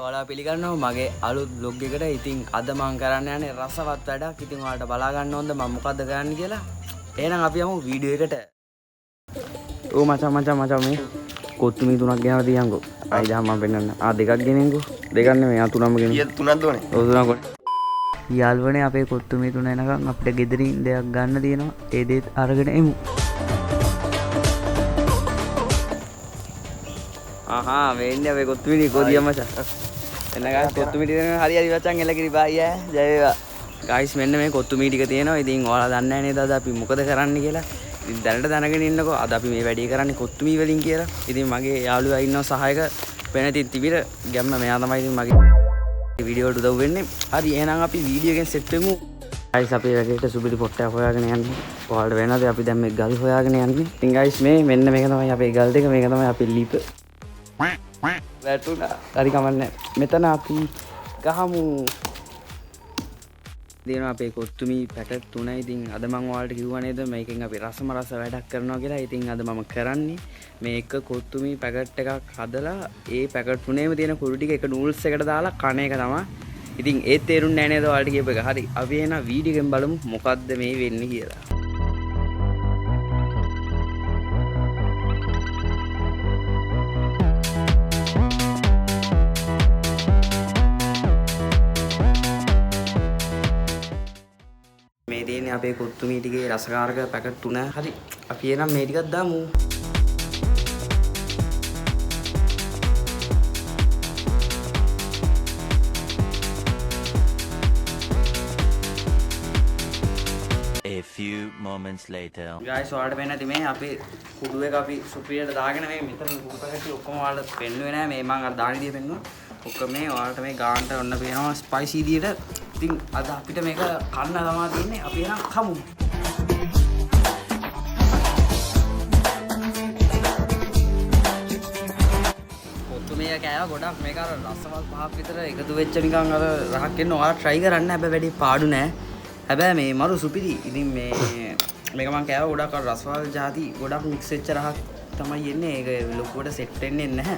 ඔයාලා පිළිගන්නවා මගේ අලුත් vlog එකට. ඉතින් අද මම කරන්න යන්නේ රසවත් වැඩක්. ඉතින් ඔයාලට බලා ගන්න ඕනද මම මොකද්ද කරන්න කියලා. එහෙනම් අපි යමු වීඩියෝ එකට. ඕ මචං මේ කොත්තුමි තුනක් ගෙනලා තියන්කෝ. අයිද මම පෙන්නන්න. දෙකක් ගෙනින්කෝ. දෙකක් නෙමෙයි තුනක්ම ගෙනින්. කීයද තුනක්ද ඕනේ? ඔව් තුනක් ඕනේ. යාළුවනේ අපේ කොත්තුමි තුන එනකන් අපිට ගෙදරින් දෙයක් ගන්න තියෙනවා. ඒ දේත් අරගෙන එමු. ආහා වෙන්නේ අපේ කොත්තුමි කොදියා මචං. එන්න ගායිස් කොත්තුමි ටික හරි මචං එලකිරි බයි ඈ ජය වේවා. ගායිස් මෙන්න මේ කොත්තුමි ටික තියෙනවා. ඉතින් ඔයාලා දන්නේ නැහැ නේද අද අපි මොකද කරන්න කියලා. ඉතින් දැනට දැනගෙන ඉන්නකෝ අද අපි මේ වැඩේ කරන්නේ කොත්තුමි වලින් කියලා. ඉතින් මගේ යාළුවා ඉන්නවා සහායක වෙනතින් තිබිර ගැම්ම මෙයා තමයි ඉතින් මගේ වීඩියෝ වලට උදව් වෙන්නේ. හරි එහෙනම් අපි වීඩියෝ එකෙන් සෙට් වෙමු. ගායිස් අපි වැඩේට සුපිරි පොට්ටයක් හොයාගෙන යන්නේ. ඔයාලට වෙනද අපි දැන් මේ ගල් හොයාගෙන යන්නේ. ඉතින් ගායිස් මෙන්න මේක තමයි අපේ ගල් දෙක මේක තමයි අපේ ලිප. වැටුණා. හරි කමන්නේ. මෙතන අපි ගහමු. දෙනවා අපේ කොත්තුමි පැකට් 3යි. ඉතින් අද මම ඔයාලට කිව්වා නේද මේකෙන් අපි රස වැඩක් කරනවා කියලා. ඉතින් අද මම කරන්නේ මේ එක කොත්තුමි පැකට් එකක් හදලා ඒ පැකට් 3ේම තියෙන කුරු ටික එක නූල්ස් එකට දාලා කන එක තමයි. ඉතින් ඒත් තේරුන්නේ නැහැ නේද ඔයාලට කියප එක. හරි අපි එහෙනම් වීඩියෝ එකෙන් බලමු මොකද්ද මේ වෙන්නේ කියලා. මේ තියෙන්නේ අපේ කොත්තුමි ටිකේ රසකාරක පැකට් 3. හරි අපි එනම් මේ ටිකක් දාමු. A few moments later. guys ඔයාලට වෙන්නේ නැති මේ අපේ කුඩු එක අපි සුපිරියට දාගෙන මේ මෙතන කුඩු පැකට් ඔක්කොම ඔයාලට පෙන්නුවේ නැහැ. මේ මම අර දාන විදිය පෙන්නුවා. ඔක්කොම මේ ඔයාලට මේ ගානට ඔන්න පේනවා ස්පයිසි විදියට. ඉතින් අද අපිට මේක කන්න තමයි තියෙන්නේ. අපි එහෙනම් කමු. කොත්තුමිය කෑවා ගොඩක් මේක අර රසවත් පහක් විතර එකතු වෙච්ච නිකන් අර රහක් එන්න ඔයාලා try කරන්න. හැබැයි වැඩි පාඩු නෑ. හැබැයි මේ මරු සුපිරි. ඉතින් මේක මම කෑවා ගොඩක් අර රසවල් ಜಾති ගොඩක් මික්ස් වෙච්ච රහක් තමයි එන්නේ. ඒක ලොකුවට සෙට් වෙන්නේ නැහැ.